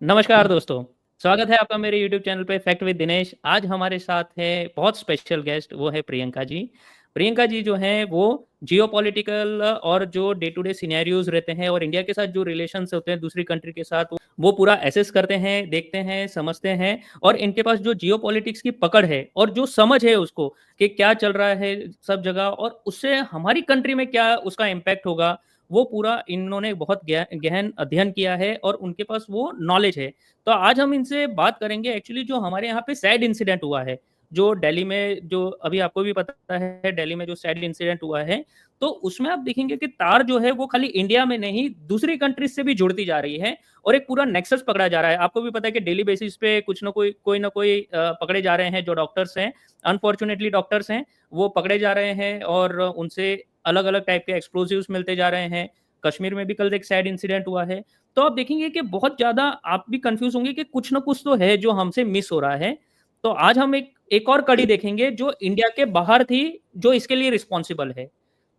नमस्कार दोस्तों, स्वागत है आपका मेरे यूट्यूब चैनल पे फैक्ट विद दिनेश। आज हमारे साथ है बहुत स्पेशल गेस्ट, वो है प्रियंका जी। प्रियंका जी जो हैं वो जियोपॉलिटिकल और जो डे टू डे सिनेरियोज़ रहते हैं और इंडिया के साथ जो रिलेशंस होते हैं दूसरी कंट्री के साथ, वो पूरा एसेस करते हैं, देखते हैं, समझते हैं और इनके पास जो जियोपॉलिटिक्स की पकड़ है और जो समझ है उसको कि क्या चल रहा है सब जगह और उससे हमारी कंट्री में क्या उसका इम्पैक्ट होगा, वो पूरा इन्होंने बहुत गहन अध्ययन किया है और उनके पास वो नॉलेज है। तो आज हम इनसे बात करेंगे एक्चुअली जो हमारे यहाँ पे सैड इंसिडेंट हुआ है, जो दिल्ली में जो अभी आपको भी पता है दिल्ली में जो सैड इंसिडेंट हुआ है, तो उसमें आप देखेंगे कि तार जो है वो खाली इंडिया में नहीं दूसरी कंट्रीज से भी जुड़ती जा रही है और एक पूरा नेक्सस पकड़ा जा रहा है। आपको भी पता है कि डेली बेसिस पे कुछ ना कोई पकड़े जा रहे हैं जो डॉक्टर्स हैं, अनफॉर्चुनेटली डॉक्टर्स हैं, वो पकड़े जा रहे हैं और उनसे अलग-अलग टाइप के एक्सप्लोजिव्स मिलते जा रहे हैं। कश्मीर में भी कल एक सैड इंसिडेंट हुआ है। तो आप देखेंगे कि बहुत ज़्यादा आप भी कन्फ्यूज़ होंगे कि कुछ ना कुछ तो है जो हमसे मिस हो रहा है। तो आज हम एक एक और कड़ी देखेंगे जो इंडिया के बाहर थी, जो इसके लिए रिस्पॉन्सिबल है।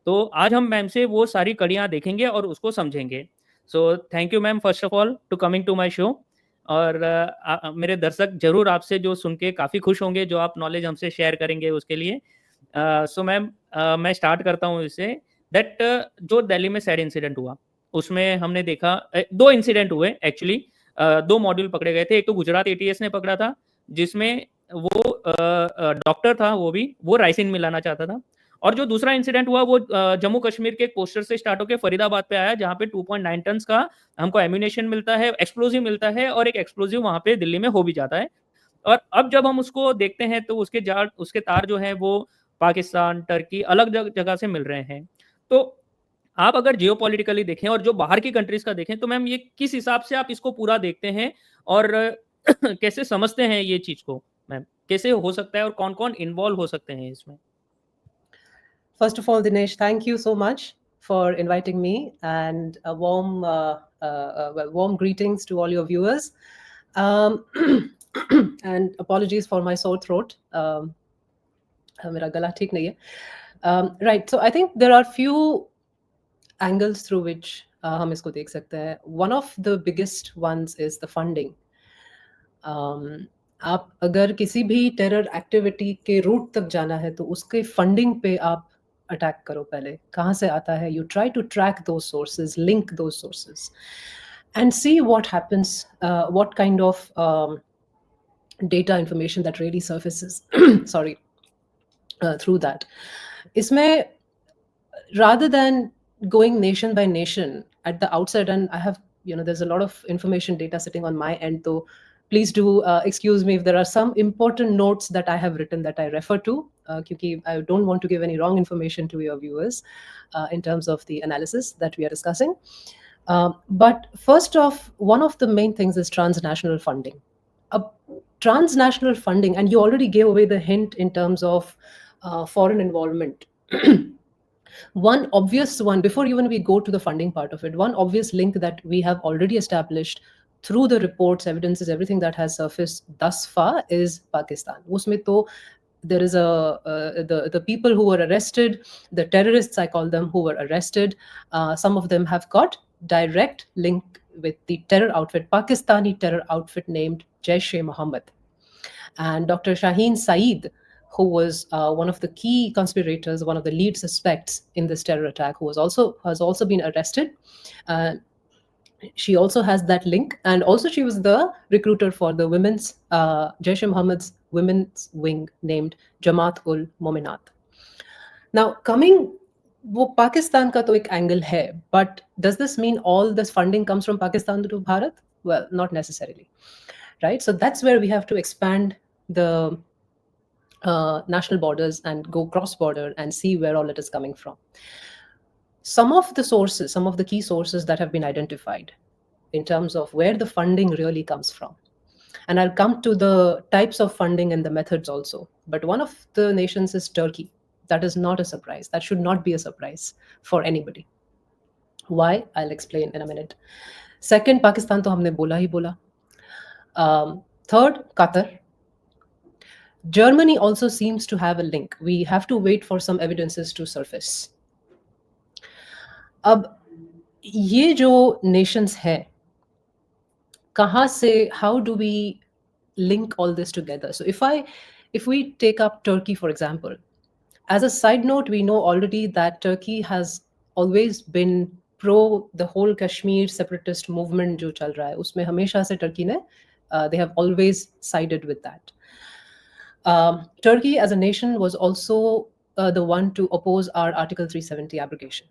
तो आज हम मैम से वो सारी कड़ियाँ देखेंगे और उसको समझेंगे। So thank you ma'am first of all to coming to my show और मेरे दर्शक ज़रूर आपसे जो सुन के काफ़ी खुश होंगे, जो आप नॉलेज हमसे शेयर करेंगे उसके लिए। सो मैम मैं स्टार्ट करता हूँ इससे दैट जो दिल्ली में सैड इंसिडेंट हुआ, उसमें हमने देखा 2 इंसिडेंट हुए एक्चुअली 2 मॉड्यूल पकड़े गए थे। एक तो गुजरात एटीएस ने पकड़ा था, जिसमें वो डॉक्टर था वो राइसिन मिलाना चाहता था और जो दूसरा इंसिडेंट हुआ वो जम्मू कश्मीर के एक पोस्टर से स्टार्ट होके फरीदाबाद पे आया, जहाँ पे 2.9 टन्स का हमको एम्यूनेशन मिलता है, एक्सप्लोजिव मिलता है और एक एक्सप्लोजिव वहाँ पे दिल्ली में हो भी जाता है। और अब जब हम उसको देखते हैं तो उसके तार जो हैं वो पाकिस्तान, टर्की अलग जगह से मिल रहे हैं। तो आप अगर जियोपॉलिटिकली देखें और जो बाहर की कंट्रीज़ का देखें तो मैम ये किस हिसाब से आप इसको पूरा देखते हैं और कैसे समझते हैं ये चीज़ को मैम? कैसे हो सकता है और कौन-कौन इन्वॉल्व हो सकते हैं इसमें? First of all, Dinesh, thank you so much for inviting me, and a warm greetings to all your viewers. Um, and apologies for my sore throat. मेरा गला ठीक नहीं है. Right. So I think there are few angles through which हम इसको देख सकते हैं. One of the biggest ones is the funding. आप अगर किसी भी टेरर एक्टिविटी के रूट तक जाना है तो उसके फंडिंग पे आप अटैक करो. पहले कहाँ से आता है, यू ट्राई टू ट्रैक दो सोर्सेज, लिंक दो sources and see what happens, what kind of data information that really surfaces sorry through that. इसमें rather than going nation by nation at the outset, and I have, there's a lot of information data sitting on my end, so please do excuse me if there are some important notes that I have written that I refer to, because I don't want to give any wrong information to your viewers in terms of the analysis that we are discussing. But first off, one of the main things is transnational funding. Transnational funding, and you already gave away the hint in terms of foreign involvement. One obvious one, before even we go to the funding part of it, one obvious link that we have already established through the reports, evidences, everything that has surfaced thus far is Pakistan. Usme to there is the people who were arrested, the terrorists I call them, who were arrested, some of them have got direct link with the terror outfit, Pakistani terror outfit named Jaish-e-Mohammed. And Dr. Shaheen Saeed, who was one of the key conspirators, one of the lead suspects in this terror attack, who has also been arrested. She also has that link, and also she was the recruiter for the women's Jaish-e-Mohammed's women's wing named Jamaat-ul-Mominat. Now, coming, वो पाकिस्तान का तो एक angle है, but does this mean all this funding comes from Pakistan to Bharat? Well, not necessarily, right? So that's where we have to expand the national borders and go cross-border and see where all it is coming from. Some of the sources, some of the key sources that have been identified in terms of where the funding really comes from. And I'll come to the types of funding and the methods also. But one of the nations is Turkey. That is not a surprise. That should not be a surprise for anybody. Why? I'll explain in a minute. Second, Pakistan to humne bola hi bola. Third, Qatar. Germany also seems to have a link. We have to wait for some evidences to surface. अब ये जो nations है, kahan se, how do we link all this together? So if we take up Turkey, for example, as a side note, we know already that Turkey has always been pro the whole Kashmir separatist movement जो चल रहा है उसमें हमेशा से Turkey ने they have always sided with that. Turkey as a nation was also the one to oppose our Article 370 abrogation.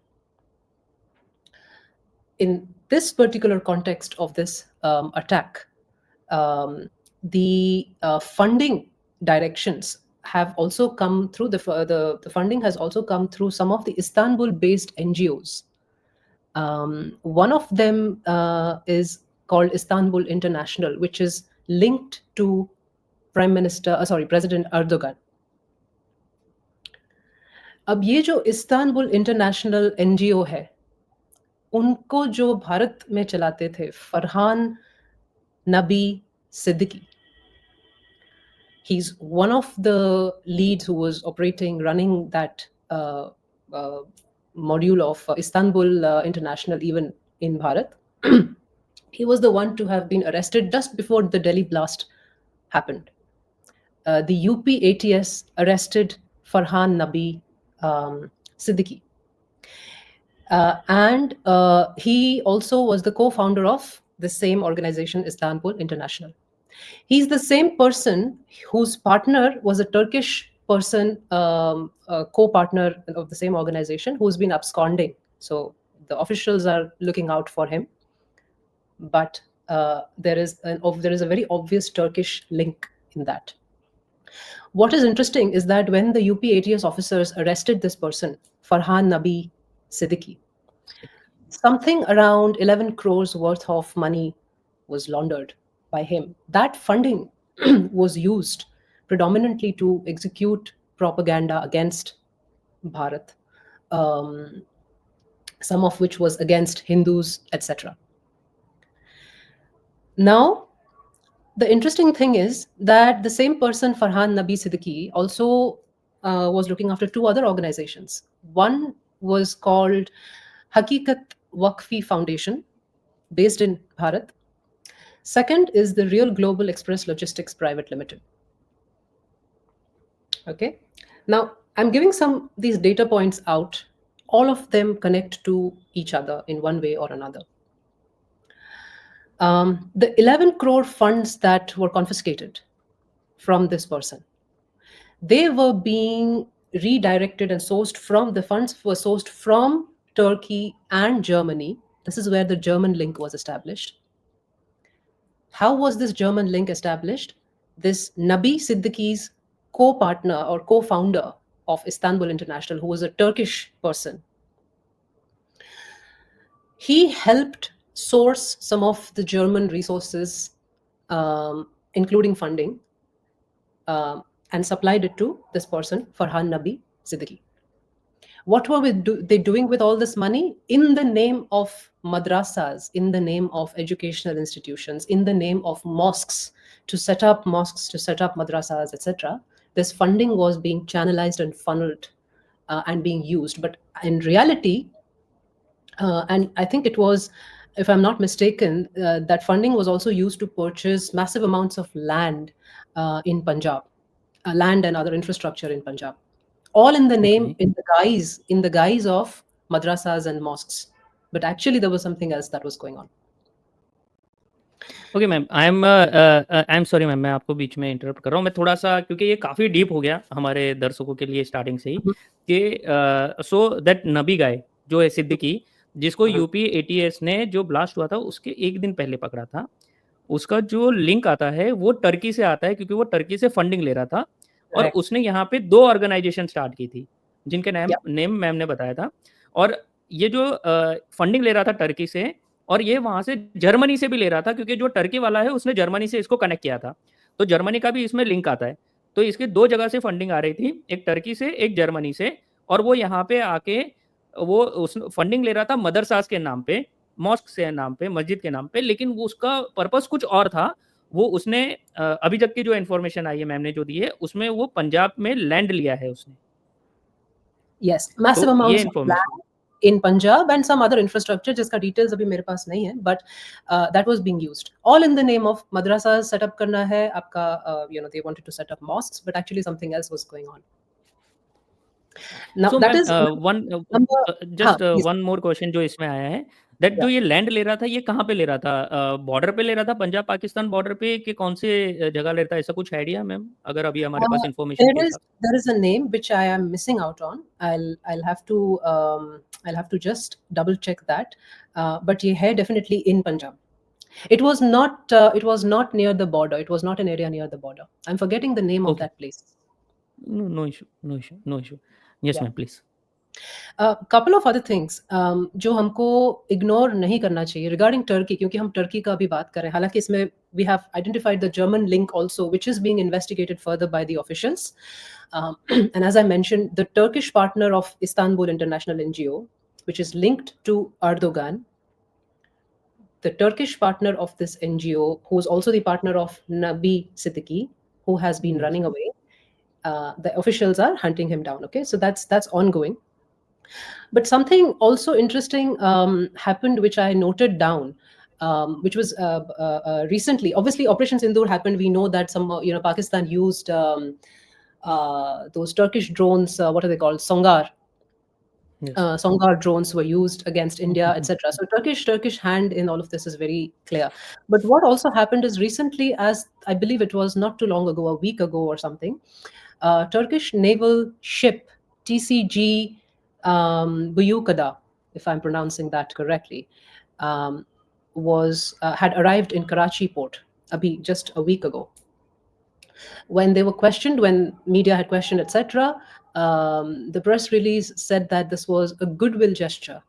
In this particular context of this attack, the funding directions have also come through the funding has also come through some of the Istanbul-based NGOs. One of them is called Istanbul International, which is linked to President Erdogan. अब ये जो Istanbul international NGO है, उनको जो भारत में चलाते थे फरहान नबी Siddiqui, he's one of the leads who was running that module of Istanbul International even in Bharat. He was the one to have been arrested just before the Delhi blast happened. The UP ATS arrested Farhan Nabi Siddiqui. And he also was the co-founder of the same organization, Istanbul International. He's the same person whose partner was a Turkish person, a co-partner of the same organization, who's been absconding. So the officials are looking out for him. But there is a very obvious Turkish link in that. What is interesting is that when the UP ATS officers arrested this person, Farhan Nabi Siddiqui, something around 11 crores worth of money was laundered by him. That funding was used predominantly to execute propaganda against Bharat, some of which was against Hindus, etc. Now, the interesting thing is that the same person, Farhan Nabi Siddiqui, also was looking after two other organizations. One was called Hakikat Waqfi Foundation, based in Bharat. Second is the Real Global Express Logistics Private Limited. Okay. Now, I'm giving these data points out. All of them connect to each other in one way or another. The 11 crore funds that were confiscated from this person, they were being redirected and the funds were sourced from Turkey and Germany. This is where the German link was established. How was this German link established? This Nabi Siddiqui's co-partner or co-founder of Istanbul International, who was a Turkish person, he helped source some of the German resources, including funding, and supplied it to this person, Farhan Nabi Siddiqui. What were they doing with all this money? In the name of madrasas, in the name of educational institutions, in the name of mosques, to set up madrasas, etc. This funding was being channelized and funneled and being used. But in reality, and I think it was, if I'm not mistaken, that funding was also used to purchase massive amounts of land in Punjab, land and other infrastructure in Punjab, all in the name, in the guise of madrasas and mosques. But actually, there was something else that was going on. Okay ma'am, I am sorry ma'am, मैं आपको बीच में interrupt कर रहा हूँ। मैं थोड़ा सा, क्योंकि ये काफ़ी डीप हो गया हमारे दर्शकों के लिए स्टार्टिंग से ही, कि सो दैट नबी गाय जो है सिद्दीकी, जिसको यूपी एटीएस ने जो ब्लास्ट हुआ था उसके एक दिन पहले पकड़ा था, उसका जो लिंक आता है वो टर्की से आता है, क्योंकि वो टर्की से फंडिंग ले रहा था और उसने यहाँ पे 2 ऑर्गेनाइजेशन स्टार्ट की थी जिनके नेम मैम ने बताया था। और ये जो फंडिंग ले रहा था टर्की से, और ये वहां से जर्मनी से भी ले रहा था, क्योंकि जो टर्की वाला है उसने जर्मनी से इसको कनेक्ट किया था, तो जर्मनी का भी इसमें लिंक आता है। तो इसके 2 जगह से फंडिंग आ रही थी, एक टर्की से, एक जर्मनी से। और वो यहाँ पे आके वो उस फंडिंग ले रहा था मदरसास के नाम पे, मॉस्क के नाम पे, मस्जिद के नाम पे, लेकिन वो उसका पर्पस कुछ और था। वो उसने अभी तक की जो इन्फॉर्मेशन आई है मैम ने जो दी है, उसमें वो पंजाब में लैंड लिया है उसने। Yes, massive amounts of land in Punjab and some other infrastructure जिसका details अभी मेरे पास नहीं है, but that was being used all in the name of madrasas set up करना है आपका, they wanted to set up mosques, but actually something else was going on. Now so that ma'am is one number. Just Please. One more question जो इसमें आया है, that जो Yeah. ये land ले रहा था ये कहाँ पे ले रहा था? बॉर्डर पे ले रहा था, पंजाब पाकिस्तान बॉर्डर पे, कि कौन से जगह ले रहा था? ऐसा कुछ आइडिया मैम, अगर अभी हमारे पास इन्फॉर्मेशन के हिसाब से? There is a name which I am missing out on. I'll have to just double check that. But ये है definitely in Punjab. It was not near the border. It was not an area near the border. I'm forgetting the name of okay, that place. No issue, no issue, no issue. Yes Yeah. Ma'am please. Couple of other things जो हमको ignore नहीं करना चाहिए regarding Turkey, क्योंकि हम Turkey का भी बात करें, हालांकि इसमें we have identified the German link also, which is being investigated further by the officials. And as I mentioned, the Turkish partner of Istanbul International NGO, which is linked to Erdogan, the Turkish partner of this NGO, who is also the partner of Nabi Siddiqui, who has been running away, the officials are hunting him down. Okay, so that's ongoing. But something also interesting happened, which I noted down, which was recently. Obviously, Operation Sindoor happened. We know that Pakistan used those Turkish drones. What are they called? Songar. Yes. Songar drones were used against India, etc. So Turkish hand in all of this is very clear. But what also happened is recently, as I believe it was not too long ago, a week ago or something, Turkish naval ship TCG Buyukada, if I'm pronouncing that correctly, had arrived in Karachi port just a week ago. When they were questioned, when media had questioned, etc., the press release said that this was a goodwill gesture.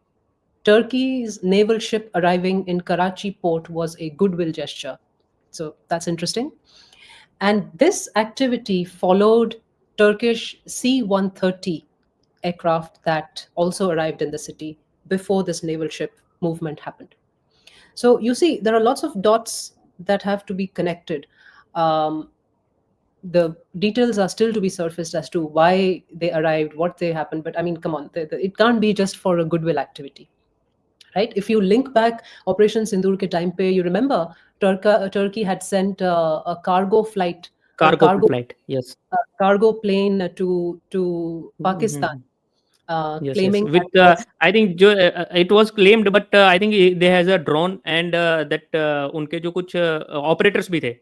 Turkey's naval ship arriving in Karachi port was a goodwill gesture. So that's interesting. And this activity followed Turkish C-130 aircraft that also arrived in the city before this naval ship movement happened. So you see, there are lots of dots that have to be connected. The details are still to be surfaced as to why they arrived, what they happened. But I mean, come on, it can't be just for a goodwill activity, right? If you link back Operation Sindoor ke time pe, you remember Turkey had sent a cargo flight or Cargo flight, yes. Cargo plane to Pakistan. Yes, Claiming with that I think it was claimed, but I think there has a drone and that उनके जो कुछ operators भी थे.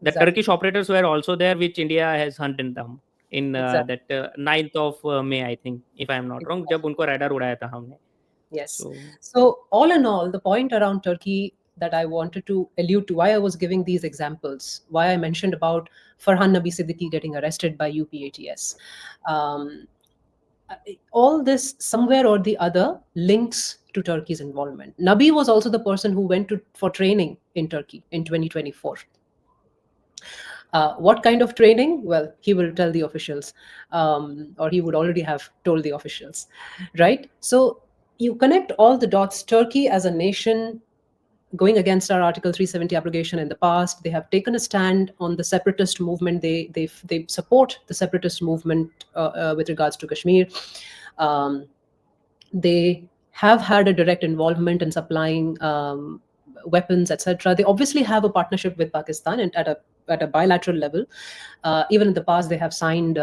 The Exactly. Turkish operators were also there, which India has hunted them in Exactly. that 9th of May, I think, if I am not wrong, जब उनको radar उड़ाया था हमने. Yes. So all in all, the point around Turkey that I wanted to allude to, why I was giving these examples, why I mentioned about Farhan Nabi Siddiqui getting arrested by UPATS. All this somewhere or the other links to Turkey's involvement. Nabi was also the person who went for training in Turkey in 2024. What kind of training? Well, he will tell the officials, or he would already have told the officials, right? So you connect all the dots. Turkey as a nation going against our Article 370 abrogation in the past, they have taken a stand on the separatist movement. They support the separatist movement with regards to Kashmir. They have had a direct involvement in supplying weapons, etc. They obviously have a partnership with Pakistan and at a bilateral level. Even in the past, they have signed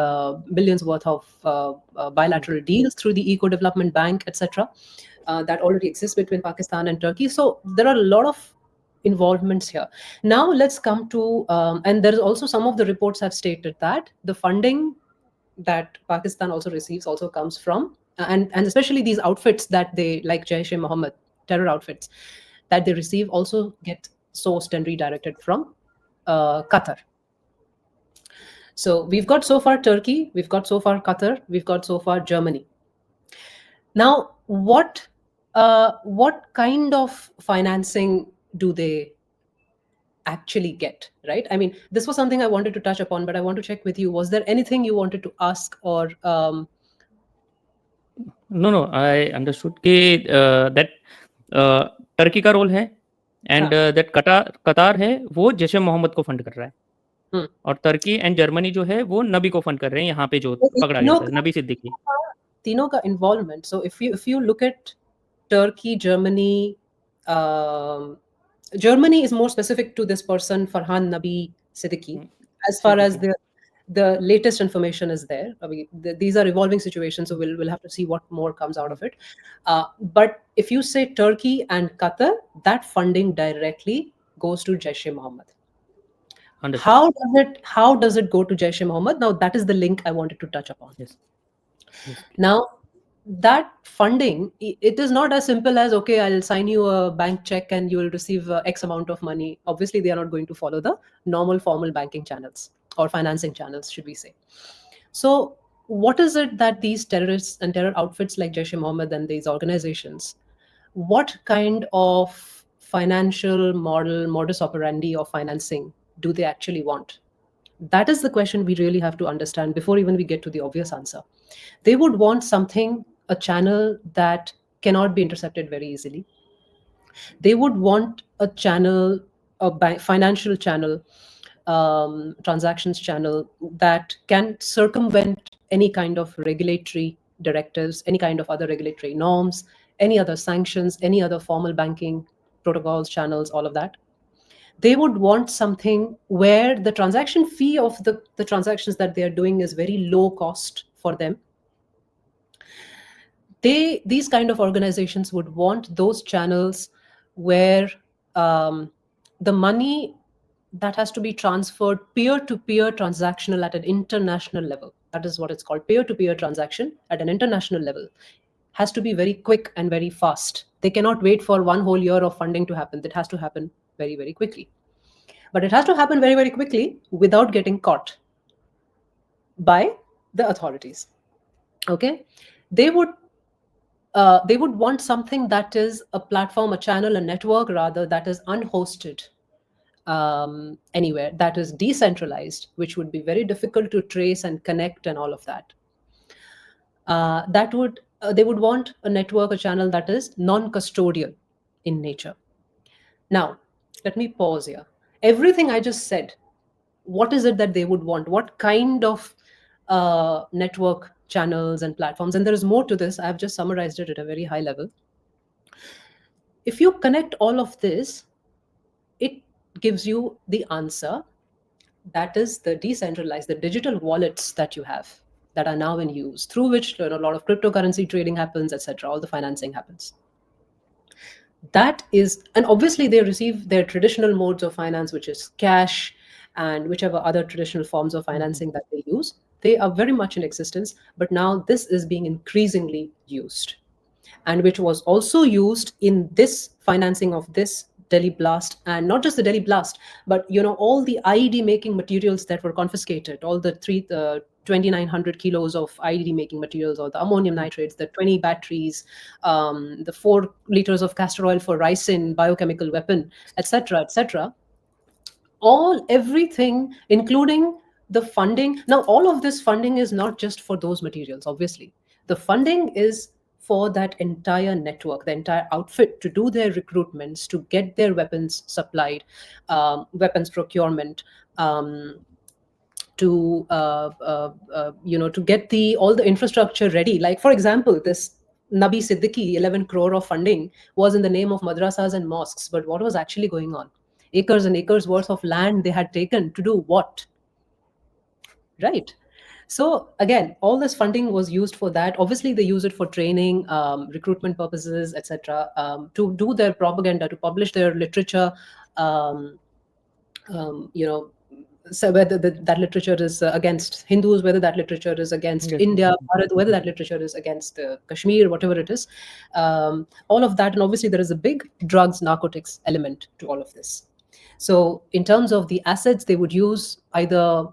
billions worth of bilateral deals through the Eco Development Bank, etc. That already exists between Pakistan and Turkey. So there are a lot of involvements here. Now let's come to, and there is also some of the reports have stated that the funding that Pakistan also receives also comes from, and especially these outfits that they, like Jaish-e-Mohammed, terror outfits, that they receive also get sourced and redirected from Qatar. So we've got so far Turkey, we've got so far Qatar, we've got so far Germany. Now, what kind of financing do they actually get, right? I mean, this was something I wanted to touch upon, but I want to check with you. Was there anything you wanted to ask or? No, I understood कि that Turkey का role है and that कतार है वो जैश मोहम्मद को fund कर रहा है और टर्की एंड जर्मनी जो है वो नबी को फंड कर रहे हैं यहाँ पे जो पकड़ा गया था, नबी सिद्दीकी. तीनों का involvement. So if you look at Turkey, Germany, um, Germany is more specific to this person Farhan Nabi Siddiqui, as far as Siddiqui. the latest information is there. I mean, these are evolving situations, so we'll have to see what more comes out of it. But if you say Turkey and Qatar, that funding directly goes to Jaish-e-Mohammed. Understood. How does it go to Jaish-e-Mohammed? Now that is the link I wanted to touch upon. Yes. Yes, please. Now, that funding, it is not as simple as, okay, I'll sign you a bank check and you will receive X amount of money. Obviously, they are not going to follow the normal formal banking channels or financing channels, should we say. So, what is it that these terrorists and terror outfits like Jaish-e-Mohammed and these organizations, what kind of financial model, modus operandi of financing do they actually want? That is the question we really have to understand before even we get to the obvious answer. They would want something, a channel that cannot be intercepted very easily. They would want a channel, financial channel, transactions channel that can circumvent any kind of regulatory directives, any kind of other regulatory norms, any other sanctions, any other formal banking protocols, channels, all of that. They would want something where the transaction fee of the transactions that they are doing is very low cost for them. These kind of organizations would want those channels where the money that has to be transferred peer-to-peer transactional at an international level, that is what it's called, peer-to-peer transaction at an international level, has to be very quick and very fast. They cannot wait for one whole year of funding to happen. It has to happen very, very quickly. But it has to happen very, very quickly without getting caught by the authorities. Okay, they would want something that is a platform, a channel, a network rather, that is unhosted anywhere, that is decentralized, which would be very difficult to trace and connect and all of that. They would want a network, a channel that is non-custodial in nature. Now, let me pause here. Everything I just said, what is it that they would want? What kind of network channels and platforms? And there is more to this. I've just summarized it at a very high level. If you connect all of this, it gives you the answer. That is the decentralized, the digital wallets that you have that are now in use, through which a lot of cryptocurrency trading happens, etc. All the financing happens. That is, and obviously they receive their traditional modes of finance, which is cash and whichever other traditional forms of financing that they use. They are very much in existence, but now this is being increasingly used, and which was also used in this financing of this Delhi blast. And not just the Delhi blast, but all the IED making materials that were confiscated, all the 2,900 kilos of IED making materials, or the ammonium nitrates, the 20 batteries, the 4 liters of castor oil for ricin, biochemical weapon, etc., etc. Everything, including the funding. Now, all of this funding is not just for those materials, obviously. The funding is for that entire network, the entire outfit, to do their recruitments, to get their weapons supplied, weapons procurement, to get all the infrastructure ready. Like, for example, this Nabi Siddiqui 11 crore of funding was in the name of madrasas and mosques, but what was actually going on? Acres and acres worth of land they had taken to do what? Right. So again, all this funding was used for that. Obviously, they use it for training, recruitment purposes, etc., to do their propaganda, to publish their literature. Um, so whether that literature is against Hindus, whether that literature is against Yes. India, whether that literature is against Kashmir, whatever it is, all of that. And obviously, there is a big drugs, narcotics element to all of this. So in terms of the assets, they would use either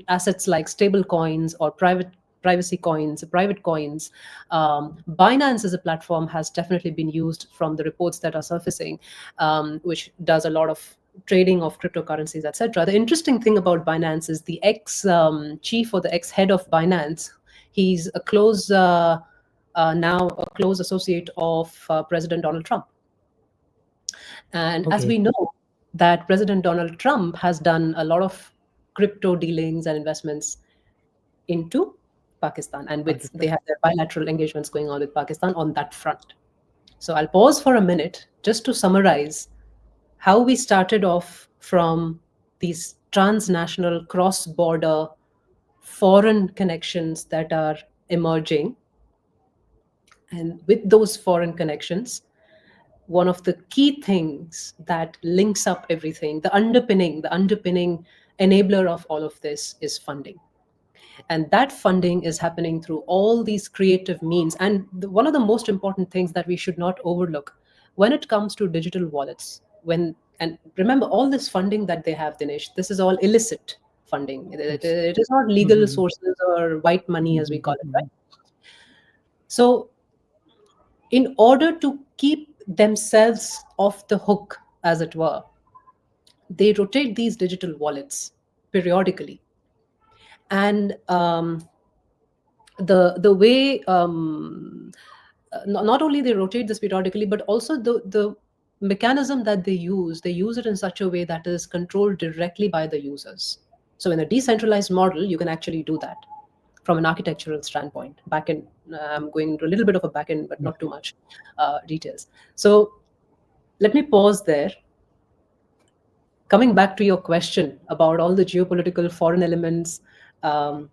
assets like stable coins or privacy coins, private coins. Binance as a platform has definitely been used from the reports that are surfacing, which does a lot of trading of cryptocurrencies, etc. The interesting thing about Binance is the ex-chief or the ex-head of Binance. He's a close now a close associate of President Donald Trump. And as we know, that President Donald Trump has done a lot of crypto dealings and investments into Pakistan, and with they Pakistan. have their bilateral engagements going on with Pakistan on that front. So I'll pause for a minute just to summarize how we started off from these transnational cross-border foreign connections that are emerging. And with those foreign connections, one of the key things that links up everything, the underpinning enabler of all of this is funding. And that funding is happening through all these creative means. And one of the most important things that we should not overlook when it comes to digital wallets, and remember, all this funding that they have, Dinesh, this is all illicit funding. Yes. It is not legal Mhm. sources or white money, as we call it, right? Mhm. So in order to keep themselves off the hook, as it were, they rotate these digital wallets periodically. And the way not only they rotate this periodically, but also the mechanism that they use it in such a way that is controlled directly by the users. So in a decentralized model, you can actually do that from an architectural standpoint. Backend, I'm going into a little bit of a backend, but not too much details. So let me pause there. Coming back to your question about all the geopolitical foreign elements, um,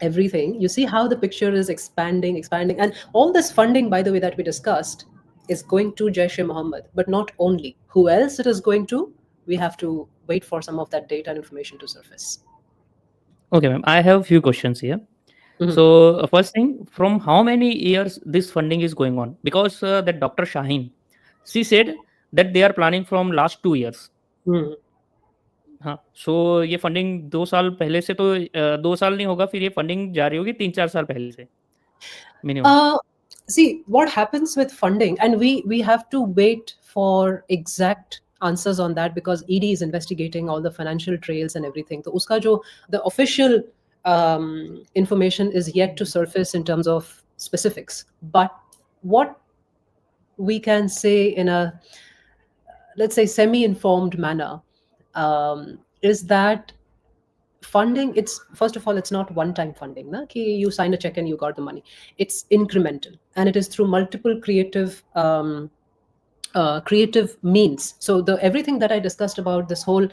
everything, you see how the picture is expanding, and all this funding, by the way, that we discussed is going to Jaish-e-Mohammed, but not only. Who else it is going to? We have to wait for some of that data and information to surface. Okay, ma'am. I have few questions here. Mhm. So, first thing, from how many years this funding is going on? Because that Dr. Shaheen, she said that they are planning from last 2 years. Mhm. हाँ, सो ये funding 2 साल पहले से तो 2 साल नहीं होगा, फिर ये फंडिंग जारी होगी 3-4 साल पहले से minimum. Uh, See what happens with funding, and we have to wait for exact answers on that, because ED is investigating all the financial trails and everything. So uska jo the official information is yet to surface in terms of specifics. But what we can say in a, let's say, semi-informed manner, is that funding, it's first of all, it's not one time funding na, ki you sign a check and you got the money. It's incremental, and it is through multiple creative means. So the everything that I discussed about this whole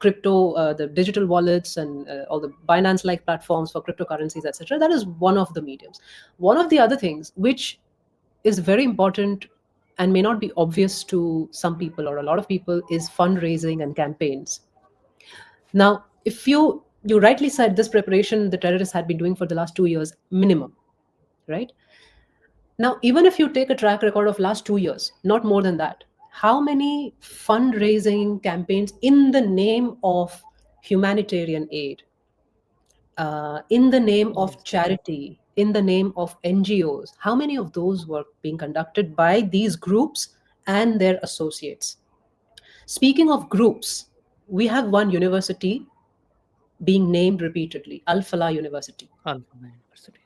crypto, the digital wallets, and all the Binance like platforms for cryptocurrencies, etc., that is one of the mediums. One of the other things which is very important and may not be obvious to some people or a lot of people is fundraising and campaigns. Now, if you rightly said this preparation the terrorists had been doing for the last 2 years minimum, right? Now, even if you take a track record of last 2 years, not more than that, how many fundraising campaigns in the name of humanitarian aid, in the name of charity, in the name of NGOs, how many of those were being conducted by these groups and their associates? Speaking of groups, we have one university being named repeatedly, Al Falah University. Alpha University.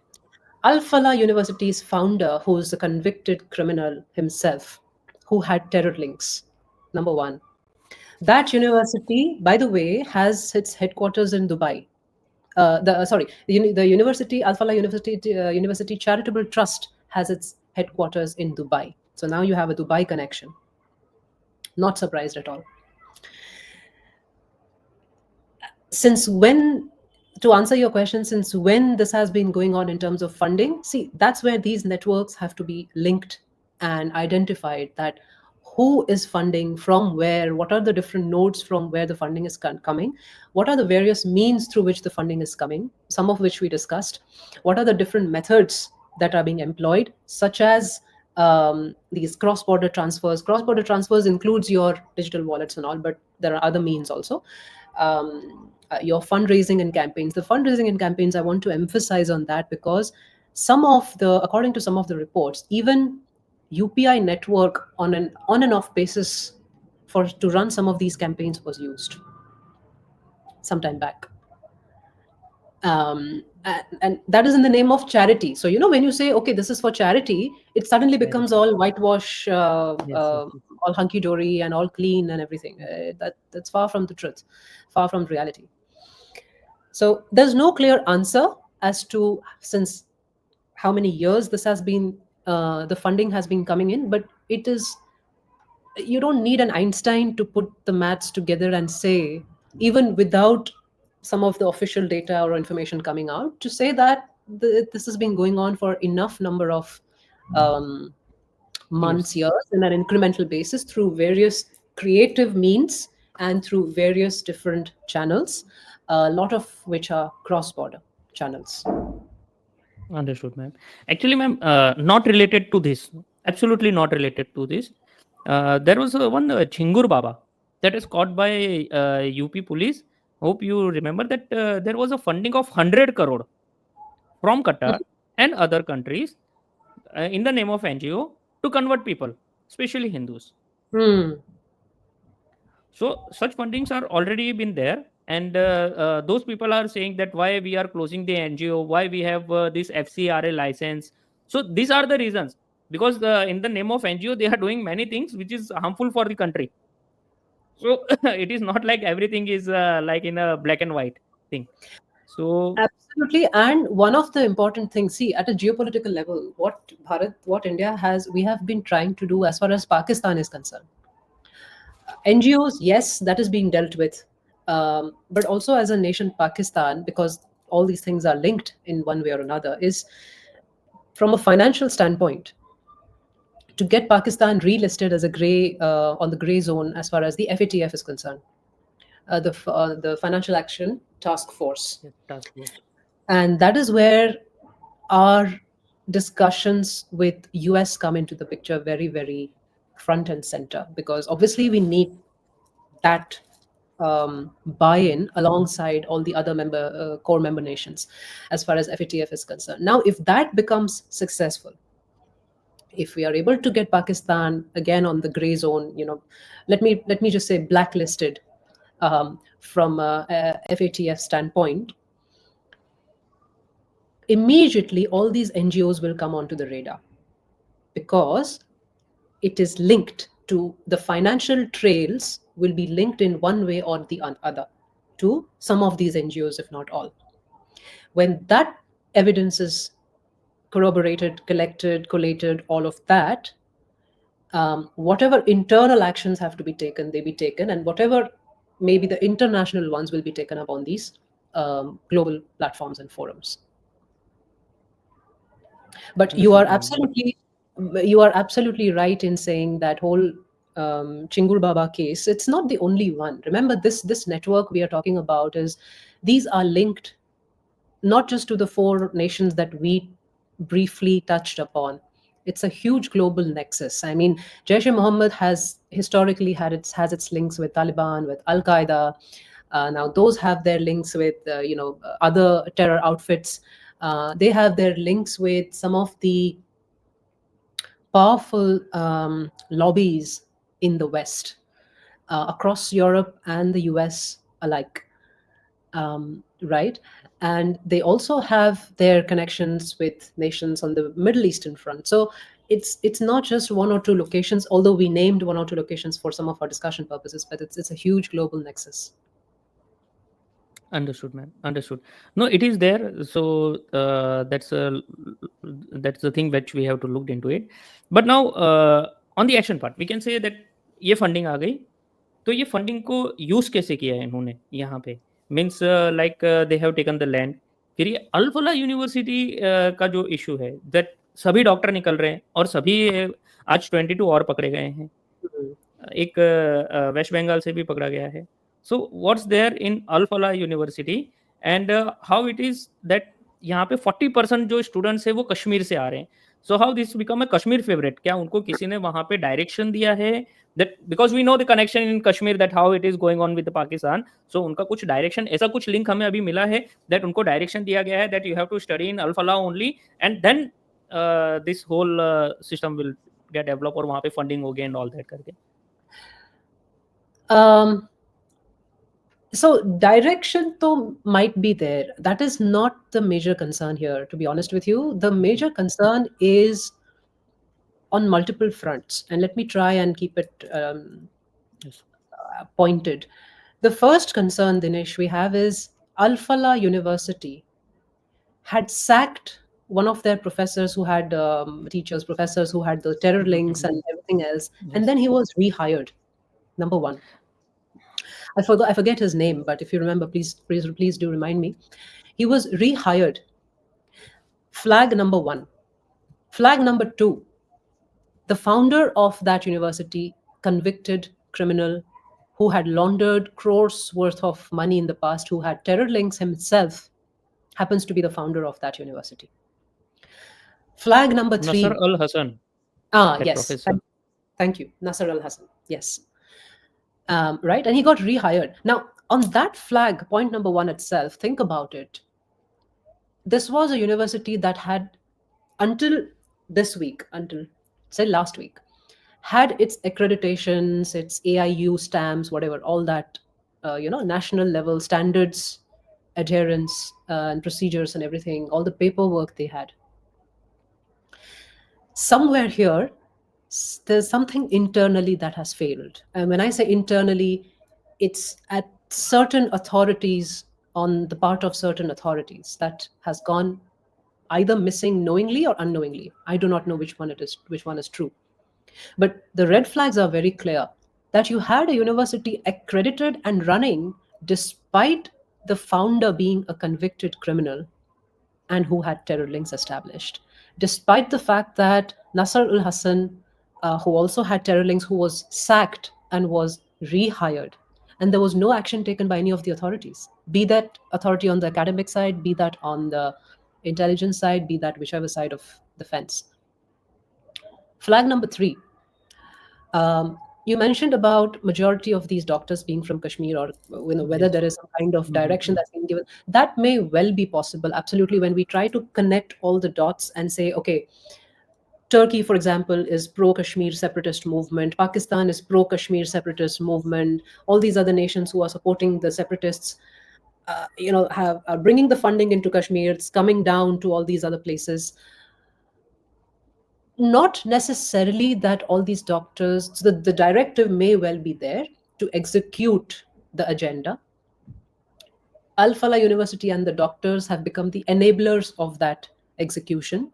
Al Falah University's founder, who is a convicted criminal himself, who had terror links, number one. That university, by the way, has its headquarters in Dubai. The university, Al Falah University Charitable Trust, has its headquarters in Dubai. So now you have a Dubai connection. Not surprised at all. Since when, to answer your question, since when this has been going on in terms of funding, see, that's where these networks have to be linked and identified, that who is funding from where, what are the different nodes from where the funding is coming, what are the various means through which the funding is coming, some of which we discussed, what are the different methods that are being employed, such as these cross-border transfers. Cross-border transfers includes your digital wallets and all, but there are other means also. Your fundraising and campaigns. The fundraising and campaigns, I want to emphasize on that, because according to some of the reports, even UPI network on an on and off basis for to run some of these campaigns was used sometime back. And that is in the name of charity. So when you say, okay, this is for charity, it suddenly becomes Charity. all whitewash, Yes, yes, yes. all hunky dory and all clean and everything. That's far from the truth, far from reality. So there's no clear answer as to since how many years this has been, the funding has been coming in, but it is, you don't need an Einstein to put the maths together and say, even without some of the official data or information coming out, to say that this has been going on for enough number of um, months, Yes. years, in an incremental basis through various creative means and through various different channels, a lot of which are cross border channels. Understood, ma'am. Actually, ma'am, not related to this. Absolutely not related to this. There was one Chingur Baba that is caught by UP police. Hope you remember that there was a funding of 100 crore from Qatar and other countries in the name of NGO to convert people, especially Hindus. Hmm. So such fundings are already been there, and those people are saying that why we are closing the NGO, why we have this FCRA license. So these are the reasons, because in the name of NGO they are doing many things which is harmful for the country. So it is not like everything is like in a black and white thing. So Absolutely. And one of the important things, see, at a geopolitical level, what India has, we have been trying to do as far as Pakistan is concerned. NGOs, yes, that is being dealt with. But also as a nation, Pakistan, because all these things are linked in one way or another, is from a financial standpoint, to get Pakistan relisted as a gray, on the gray zone as far as the FATF is concerned, the Financial Action Task Force. yeah, task force. And that is where our discussions with US come into the picture very, very front and center, because obviously we need that buy-in alongside all the other core member nations as far as FATF is concerned. Now, if that becomes successful, if we are able to get Pakistan again on the gray zone, let me just say blacklisted, from a FATF standpoint, immediately all these NGOs will come onto the radar, because it is linked to the financial trails, will be linked in one way or the other to some of these NGOs, if not all. When that evidence is corroborated, collected, collated, all of that, whatever internal actions have to be taken, they be taken, and whatever maybe the international ones will be taken up on these global platforms and forums. But Understood, ma'am. But you are absolutely right in saying that whole Chingur Baba case, it's not the only one. Remember, this network we are talking about is, these are linked not just to the four nations that we briefly touched upon. It's a huge global nexus. I mean, Jaish-e-Mohammed has historically has its links with Taliban, with Al Qaeda. Now those have their links with other terror outfits. They have their links with some of the powerful lobbies in the West, across Europe and the US alike, right? And they also have their connections with nations on the Middle Eastern front. So it's not just one or two locations, although we named one or two locations for some of our discussion purposes, but it's a huge global nexus. understood, ma'am. Understood. No, it is there. So that's the thing which we have to look into it. But now on the action part, we can say that ये funding आ गई, तो ये funding को use कैसे किया है इन्होंने यहाँ पे, means like they have taken the land. फिर ये अल्फला यूनिवर्सिटी का जो इशू है, दैट सभी डॉक्टर निकल रहे हैं और सभी आज 22 और पकड़े गए हैं, Mhm. एक वेस्ट बंगाल से भी पकड़ा गया है। So what's there in Alfalah University, and how it is that यहाँ पे 40% जो स्टूडेंट्स है वो कश्मीर से आ रहे हैं। So how this become a Kashmir favourite, क्या उनको किसी ने वहां पे डायरेक्शन दिया है, that because we know the connection in Kashmir, that how it is going on with Pakistan. So उनका कुछ डायरेक्शन, ऐसा कुछ लिंक हमें अभी मिला है दैट उनको डायरेक्शन दिया गया है that you have to study in Alfalah only, and then this whole system will get develop और वहां पे फंडिंग होगी एंड ऑल दैट करके। Um, so direction though might be there. That is not the major concern here, to be honest with you. The major concern is on multiple fronts, and let me try and keep it Yes. pointed. The first concern, Dinesh, we have is Al Falah University had sacked one of their professors who had teachers, professors who had the terror links and everything else, and then Yes. he was rehired. Number one, I forget his name, but if you remember, please do remind me. He was rehired. Flag number one. Flag number two, the founder of that university, convicted criminal who had laundered crores worth of money in the past, who had terror links himself, happens to be the founder of that university. Flag number Nasser three. Al Hassan, Ah, that yes. professor. Thank you. Nasser Al Hassan. Yes. Right. And he got rehired. Now, on that flag, point number one itself, think about it. This was a university that had, until this week, until say last week, had its accreditations, its AIU stamps, whatever, all that, national level standards, adherence, and procedures and everything, all the paperwork they had. Somewhere here, there's something internally that has failed. And when I say internally, it's at certain authorities, on the part of certain authorities, that has gone either missing knowingly or unknowingly. I do not know which one it is, which one is true. But the red flags are very clear, that you had a university accredited and running despite the founder being a convicted criminal and who had terror links established, despite the fact that Nasser al Hassan, who also had terror links, who was sacked and was rehired. And there was no action taken by any of the authorities, be that authority on the academic side, be that on the intelligence side, be that whichever side of the fence. Flag number three. You mentioned about majority of these doctors being from Kashmir, or whether Yes. there is some kind of direction that's being given. That may well be possible, absolutely. When we try to connect all the dots and say, okay, Turkey, for example, is pro-Kashmir separatist movement. Pakistan is pro-Kashmir separatist movement. All these other nations who are supporting the separatists, have are bringing the funding into Kashmir. It's coming down to all these other places. Not necessarily that all these doctors, so the directive may well be there to execute the agenda. Al Falah University and the doctors have become the enablers of that execution,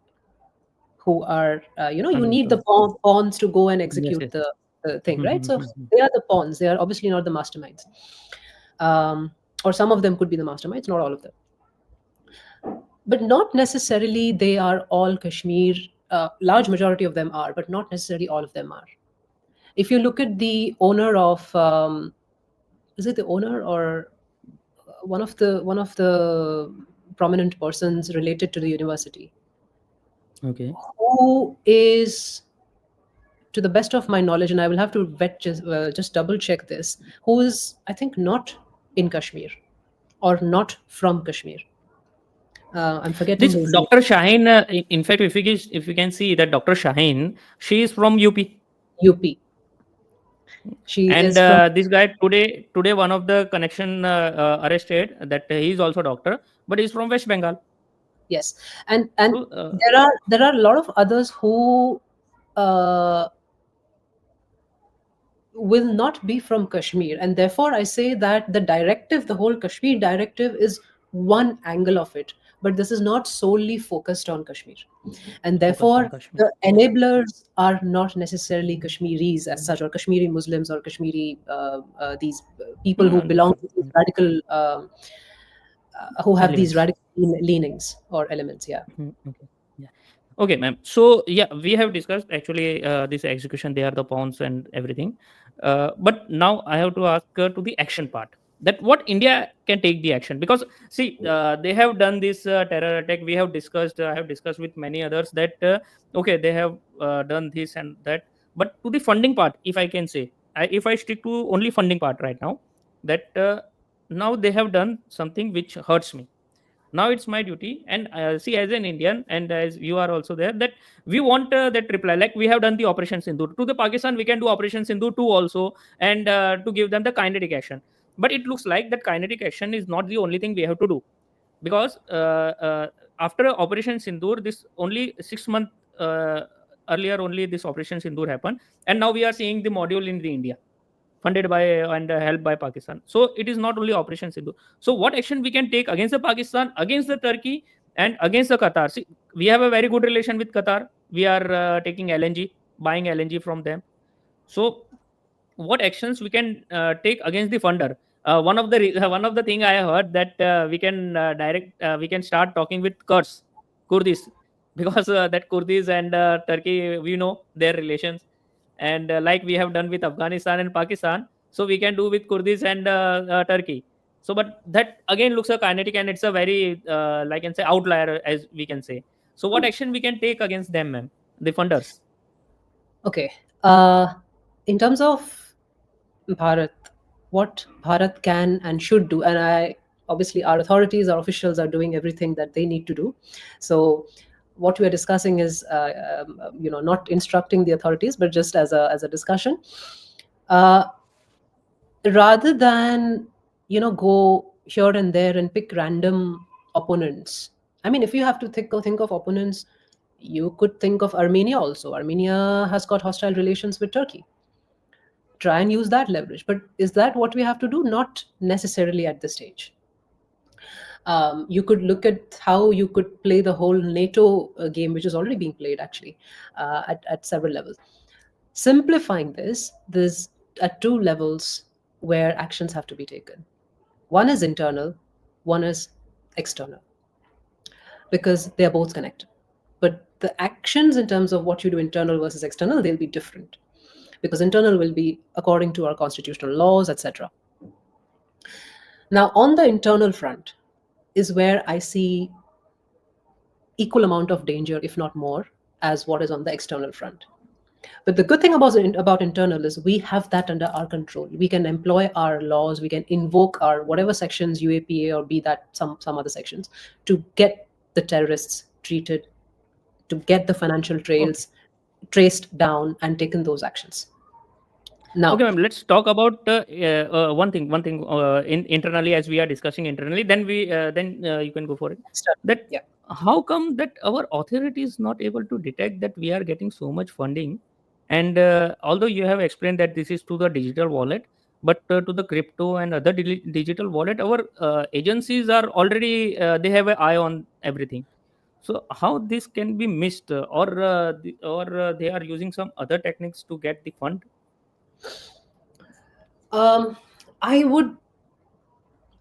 who are, you need the And pawns to go and yes, execute yes. the thing, right? So they are the pawns. They are obviously not the masterminds. Or some of them could be the masterminds, not all of them. But not necessarily they are all Kashmir. Large majority of them are, but not necessarily all of them are. If you look at the owner of, is it the owner or one of the prominent persons related to the university, Okay. who is, to the best of my knowledge, and I will have to just double check this, who is, I think, not in Kashmir or not from Kashmir. I'm forgetting This his name. Dr. Shaheen, in fact, if you can see that Dr. Shaheen, she is from UP. UP. She And is from, this guy today one of the connection arrested, that he is also doctor, but he's from West Bengal. yes. And So there are a lot of others who uh, will not be from Kashmir. And therefore, I say that the directive, the whole Kashmir directive, is one angle of it. But this is not solely focused on Kashmir. And focused on therefore, Kashmir. the enablers are not necessarily Kashmiris as such, or Kashmiri Muslims, or Kashmiri, these people who belong Understood. to these radical, who have these Elements. radical leanings or elements. Yeah. Okay. Yeah. Okay, ma'am. So yeah, we have discussed actually this execution. They are the pawns and everything. But now I have to ask to the action part. That what India can take the action, because see, they have done this terror attack. We have discussed. I have discussed with many others that okay, they have done this and that. But to the funding part, if I can say, if I stick to only funding part right now, that now they have done something which hurts me. Now it's my duty, and see, as an Indian, and as you are also there, that we want that reply, like we have done the Operation Sindoor to the Pakistan, we can do Operation Sindoor 2 also, and to give them the kinetic action. But it looks like that kinetic action is not the only thing we have to do, because after Operation Sindoor, this only 6 months earlier only this Operation Sindoor happened, and now we are seeing the module in the India, funded by and helped by Pakistan. So it is not only Operation Sindhu. So what action we can take against the Pakistan, against the Turkey, And against the Qatar, see, we have a very good relation with Qatar. We are taking LNG, buying LNG from them. So what actions we can take against the funder? One of the thing I heard that we can start talking with Kurdis, because that Kurdis and Turkey, we know their relations, and like we have done with Afghanistan and Pakistan, so we can do with Kurdis and Turkey. So, but that again looks a kinetic, and it's a very like can say outlier, as we can say. So, what action we can take against them, ma'am, the funders? Okay. In terms of Bharat, what Bharat can and should do, and obviously our authorities, our officials are doing everything that they need to do. So what we are discussing is, not instructing the authorities, but just as a discussion. Uh, Rather than go here and there and pick random opponents. I mean, if you have to think of opponents, you could think of Armenia also. Armenia has got hostile relations with Turkey. Try and use that leverage. But is that what we have to do? Not necessarily at this stage. You could look at how you could play the whole NATO game, which is already being played actually at several levels. Simplifying this, there's at two levels where actions have to be taken. One is internal, one is external, because they are both connected. But the actions in terms of what you do internal versus external, they'll be different, because internal will be according to our constitutional laws, etc. Now, on the internal front is where I see equal amount of danger, if not more, as what is on the external front. But the good thing about internal is we have that under our control. We can employ our laws, we can invoke our whatever sections, UAPA or be that some other sections, to get the terrorists treated, to get the financial Okay. trails traced down and taken those actions. Okay, Now, ma'am. Let's talk about one thing. In internally, as we are discussing internally, then you can go for it. That yeah. how come that our authority is not able to detect that we are getting so much funding, and although you have explained that this is to the digital wallet, but to the crypto and other digital wallet, our agencies are already they have an eye on everything. So how this can be missed, or they are using some other techniques to get the fund? Um, I would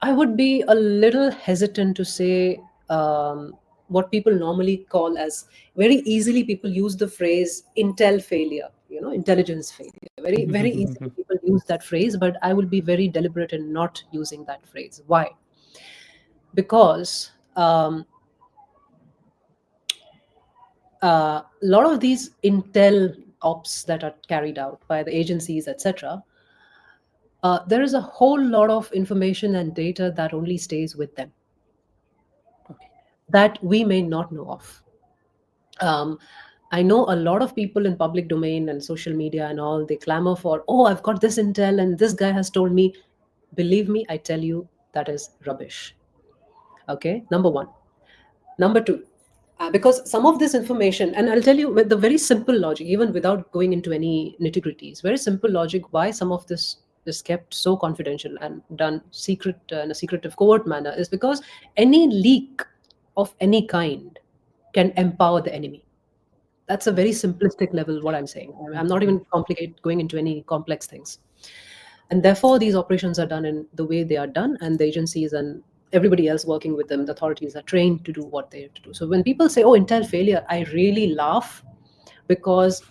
I would be a little hesitant to say what people normally call as, very easily people use the phrase intel failure, intelligence failure. Very easily people use that phrase, but I will be very deliberate in not using that phrase. Why? Because a lot of these intel ops that are carried out by the agencies, etc., there is a whole lot of information and data that only stays with them, Okay. that we may not know of. um, I know a lot of people in public domain and social media and all, they clamor for, oh, I've got this intel and this guy has told me. Believe me, I tell you, that is rubbish. Okay, number one. Number two, because some of this information, and I'll tell you with the very simple logic, even without going into any nitty gritties, very simple logic why some of this is kept so confidential and done in a secretive, covert manner, is because any leak of any kind can empower the enemy. That's a very simplistic level what I'm saying. I'm not even complicate going into any complex things. And therefore these operations are done in the way they are done, and the agencies and everybody else working with them, the authorities, are trained to do what they have to do. So when people say, oh, intel failure, I really laugh, because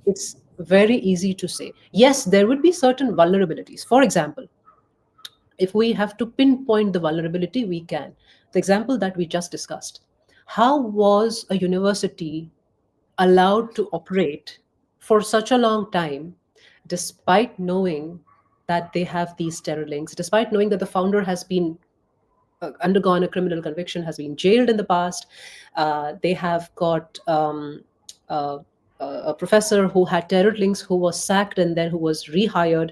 it's very easy to say. Yes, there would be certain vulnerabilities. For example, if we have to pinpoint the vulnerability, we can. The example that we just discussed, how was a university allowed to operate for such a long time, despite knowing that they have these terror links, despite knowing that the founder has been undergone a criminal conviction, has been jailed in the past. They have got uh, a professor who had terror links, who was sacked and then who was rehired.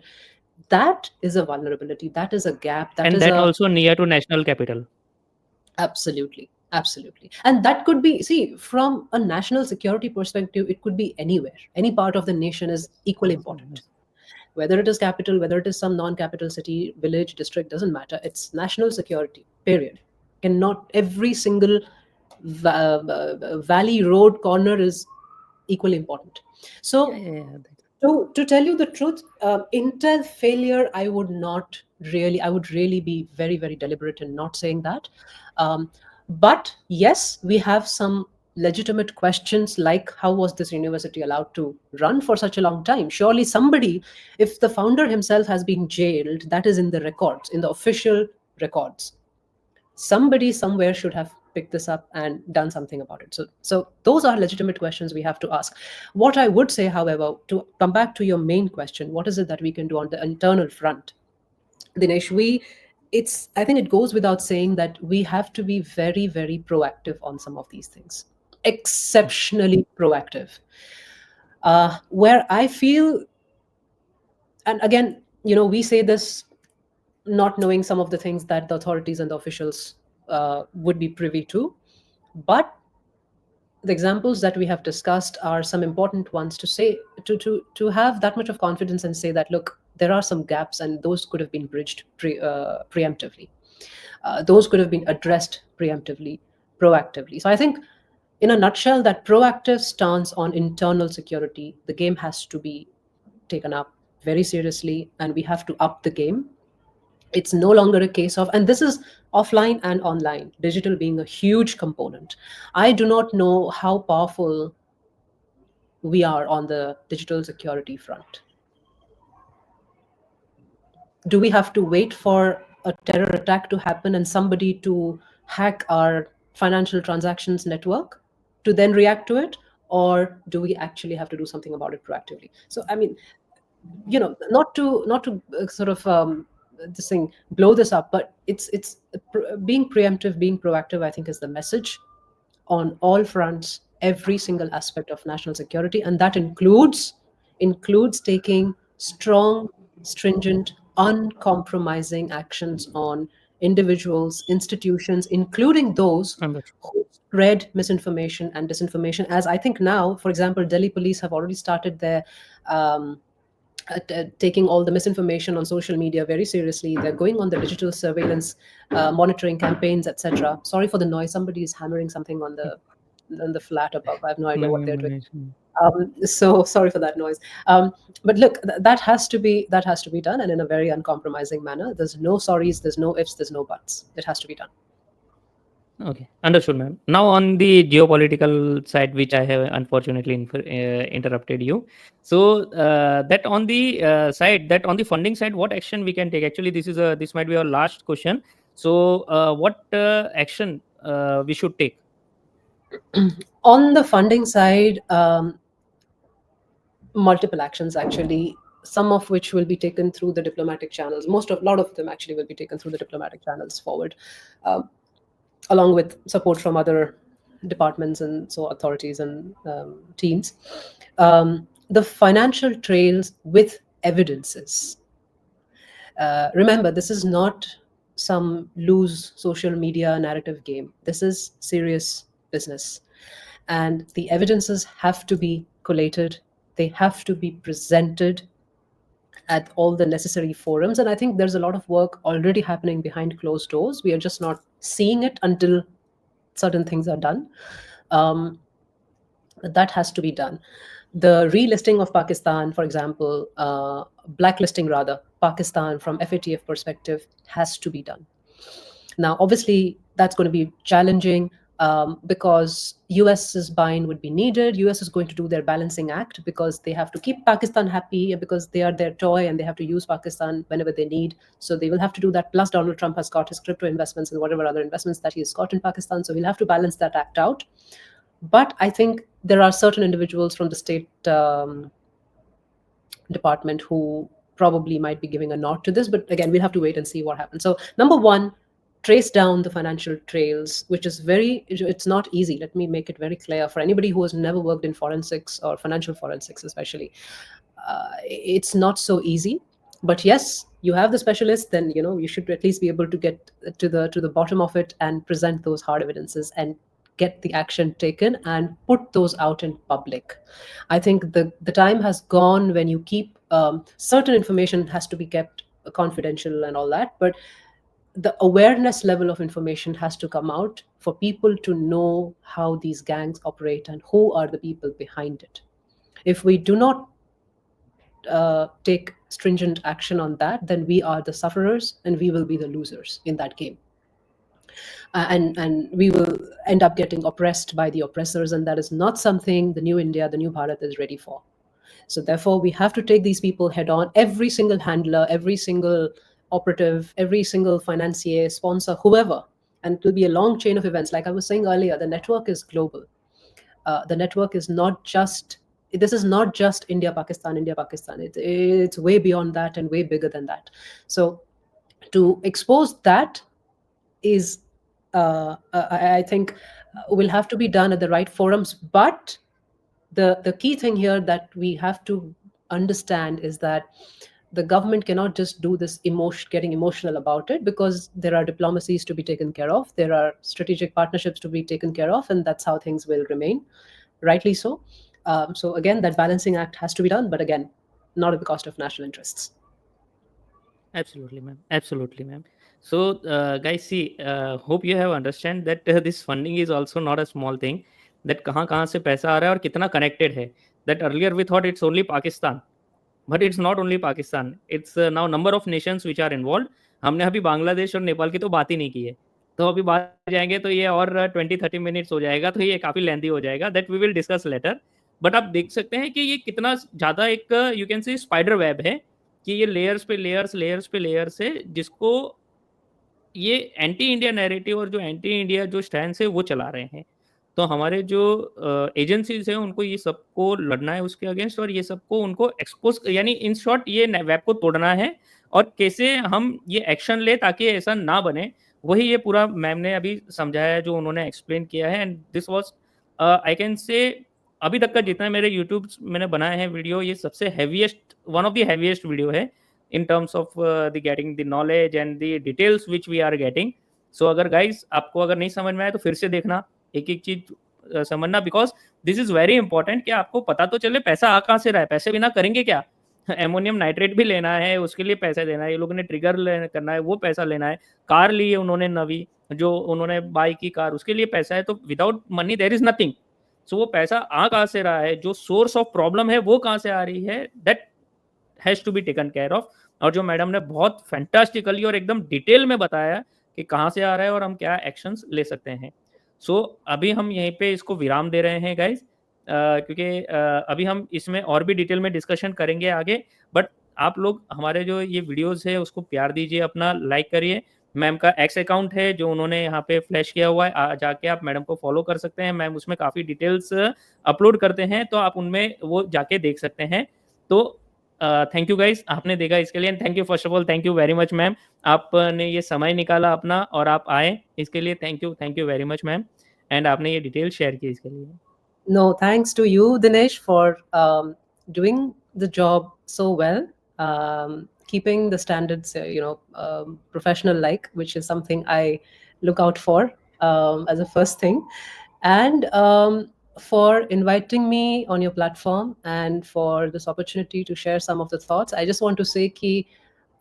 That is a vulnerability. That is a gap. That And is that a also near to national capital. Absolutely, absolutely. And that could be, see, from a national security perspective, it could be anywhere. Any part of the nation is equally important. Whether it is capital, whether it is some non-capital city, village, district, doesn't matter. It's national security, period. Cannot every single valley road corner is equally important. Yeah, So yeah, yeah. to tell you the truth, Intel failure, I would really be very, very deliberate in not saying that. Um, but yes, we have some legitimate questions like how was this university allowed to run for such a long time? Surely somebody, if the founder himself has been jailed, that is in the records, in the official records. Somebody somewhere should have picked this up and done something about it. So those are legitimate questions we have to ask. What I would say, however, to come back to your main question, what is it that we can do on the internal front, Dinesh? I think it goes without saying that we have to be very, very proactive on some of these things, exceptionally proactive. Where I feel, and again, we say this not knowing some of the things that the authorities and the officials would be privy to. But the examples that we have discussed are some important ones to say, to have that much of confidence and say that, look, there are some gaps and those could have been bridged preemptively. Those could have been addressed preemptively, proactively. So I think, in a nutshell, that proactive stance on internal security, the game has to be taken up very seriously, and we have to up the game. It's no longer a case of, and this is offline and online, digital being a huge component. I do not know how powerful we are on the digital security front. Do we have to wait for a terror attack to happen and somebody to hack our financial transactions network to then react to it, or do we actually have to do something about it proactively? So I mean, not to sort of this thing blow this up, but it's being preemptive, being proactive, I think, is the message on all fronts, every single aspect of national security, and that includes taking strong, stringent, uncompromising actions on individuals, institutions, including those Understood. who spread misinformation and disinformation. As I think now, for example, Delhi police have already started their taking all the misinformation on social media very seriously. They're going on the digital surveillance, monitoring campaigns, etc. Sorry for the noise. Somebody is hammering something on the flat above. I have no idea No, what no, they're no, doing. no. So sorry for that noise. But look, that has to be done, and in a very uncompromising manner. There's no sorries, there's no ifs, there's no buts. It has to be done. Okay, understood, ma'am. Now, on the geopolitical side, which I have unfortunately interrupted you. So, that on the side, that on the funding side, what action we can take? Actually, this might be our last question. So, what action we should take? On the funding side, multiple actions actually, some of which will be taken through the diplomatic channels. A lot of them actually will be taken through the diplomatic channels forward, um, along with support from other departments and so authorities and teams. The financial trails with evidences. Remember, this is not some loose social media narrative game. This is serious business. And the evidences have to be collated, they have to be presented at all the necessary forums. And I think there's a lot of work already happening behind closed doors. We are just not seeing it until certain things are done. Um, that has to be done. The relisting of Pakistan, for example, blacklisting rather, Pakistan from FATF perspective has to be done. Now, obviously, that's going to be challenging because US's buy-in would be needed. US is going to do their balancing act because they have to keep Pakistan happy, because they are their toy and they have to use Pakistan whenever they need. So they will have to do that. Plus, Donald Trump has got his crypto investments and whatever other investments that he has got in Pakistan. So he'll have to balance that act out. But I think there are certain individuals from the State Department who probably might be giving a nod to this. But again, we'll have to wait and see what happens. So, number one, trace down the financial trails, which is it's not easy. Let me make it very clear for anybody who has never worked in forensics or financial forensics, especially. It's not so easy. But yes, you have the specialist, then you should at least be able to get to the bottom of it and present those hard evidences and get the action taken and put those out in public. I think the time has gone when you keep certain information has to be kept confidential and all that, but the awareness level of information has to come out for people to know how these gangs operate and who are the people behind it. If we do not take stringent action on that, then we are the sufferers and we will be the losers in that game. And we will end up getting oppressed by the oppressors, and that is not something the new India, the new Bharat is ready for. So therefore, we have to take these people head on. Every single handler, every single operative, every single financier, sponsor, whoever, and it will be a long chain of events. Like I was saying earlier, the network is global. The network is not just, this is not just India Pakistan, India Pakistan. It's way beyond that and way bigger than that. So to expose that is I think will have to be done at the right forums. But the key thing here that we have to understand is that the government cannot just do this getting emotional about it, because there are diplomacies to be taken care of, there are strategic partnerships to be taken care of, and that's how things will remain, rightly so. So again, that balancing act has to be done, but again, not at the cost of national interests. Absolutely, ma'am. Absolutely, ma'am. So, guys, see, hope you have understand that this funding is also not a small thing. That कहाँ से पैसा आ रहा है और कितना connected है. That earlier we thought it's only Pakistan, but it's not only Pakistan. It's now number of nations which are involved. हमने अभी बांग्लादेश और नेपाल की तो बात ही नहीं की है. तो अभी बात जाएंगे तो ये और 20-30 मिनट्स हो जाएगा, तो ये काफी लेंथी हो जाएगा. That we will discuss later. But आप देख सकते हैं कि ये कितना ज्यादा एक you can say spider web है कि ये लेयर्स पे लेयर्स है, जिसको ये एंटी इंडिया नैरेटिव और जो एंटी इंडिया जो स्टैंड है वो चला रहे हैं. तो हमारे जो एजेंसीज हैं उनको ये सबको लड़ना है उसके अगेंस्ट, और ये सबको उनको एक्सपोज, यानी इन शॉर्ट ये वेब को तोड़ना है, और कैसे हम ये एक्शन ले ताकि ऐसा ना बने. वही ये पूरा मैम ने अभी समझाया, जो उन्होंने एक्सप्लेन किया है. And this was I can say अभी तक का जितना मेरे यूट्यूब मैंने बनाए हैं वीडियो, ये सबसे heaviest, one of the heaviest video है in terms of the getting the knowledge and the details which we are getting. So अगर guys आपको अगर नहीं समझ में आए तो फिर से देखना, एक एक चीज समझना, because this is very important कि आपको पता तो चले पैसा आ कहाँ से रहा है. पैसे बिना करेंगे क्या? एमोनियम नाइट्रेट भी लेना है, उसके लिए पैसे देना है, ये लोगों ने ट्रिगर करना है, वो पैसा लेना है. कार ली है उन्होंने नवी, जो उन्होंने बाई की कार, उसके लिए पैसा है. तो without money there is nothing. So वो पैसा आ कहाँ से रहा है, जो सोर्स ऑफ प्रॉब्लम है वो कहाँ से आ रही है, that has to be taken care of. और जो मैडम ने बहुत फैंटास्टिकली और एकदम डिटेल में बताया कि कहाँ से आ रहा है और हम क्या एक्शंस ले सकते हैं. सो अभी हम यहीं पे इसको विराम दे रहे हैं गाइज, क्योंकि अभी हम इसमें और भी डिटेल में डिस्कशन करेंगे आगे. बट आप लोग हमारे जो ये वीडियोस है उसको प्यार दीजिए, अपना लाइक करिए. मैम का एक्स अकाउंट है जो उन्होंने यहाँ पे फ्लैश किया हुआ है, जाके आप मैडम को फॉलो कर सकते हैं. मैम उसमें काफ़ी डिटेल्स अपलोड करते हैं, तो आप उनमें वो जाके देख सकते हैं. तो थैंक यू गाइस, आपने देखा इसके लिए. Thank you, first of all thank you very much ma'am, आपने ये समय निकाला अपना और आप आए इसके लिए. Thank you very much ma'am, and आपने ये डिटेल शेयर की इसके लिए. No, thanks to you, Dinesh, for doing the job so well, keeping the standards, professional like, which is something I look out for as a first thing. And for inviting me on your platform and for this opportunity to share some of the thoughts. I just want to say ki,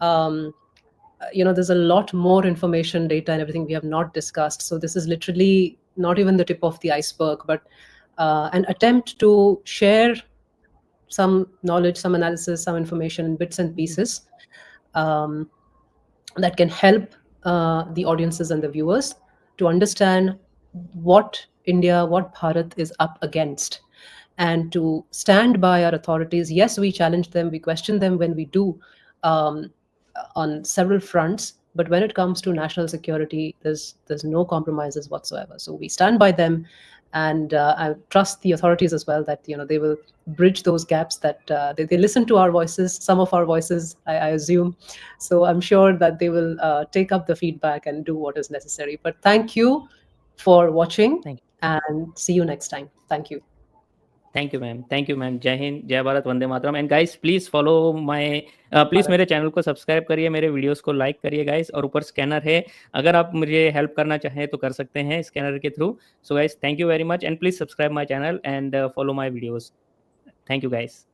there's a lot more information, data and everything we have not discussed. So this is literally not even the tip of the iceberg, but an attempt to share some knowledge, some analysis, some information in bits and pieces that can help the audiences and the viewers to understand what India, what Bharat is up against, and to stand by our authorities. Yes, we challenge them, we question them when we do, on several fronts, but when it comes to national security, there's no compromises whatsoever. So we stand by them, and I trust the authorities as well that they will bridge those gaps, that they listen to our voices, some of our voices, I assume. So I'm sure that they will take up the feedback and do what is necessary. But thank you for watching, and see you next time. Thank you. Thank you ma'am. जय हिंद, जय भारत, वंदे मातरम. And guys please follow my, please मेरे channel को subscribe करिए, मेरे videos को like करिए गाइस. और ऊपर स्कैनर है, अगर आप मुझे हेल्प करना चाहें तो कर सकते हैं स्कैनर के through. So guys thank you very much, and please subscribe my channel and follow my videos. Thank you guys.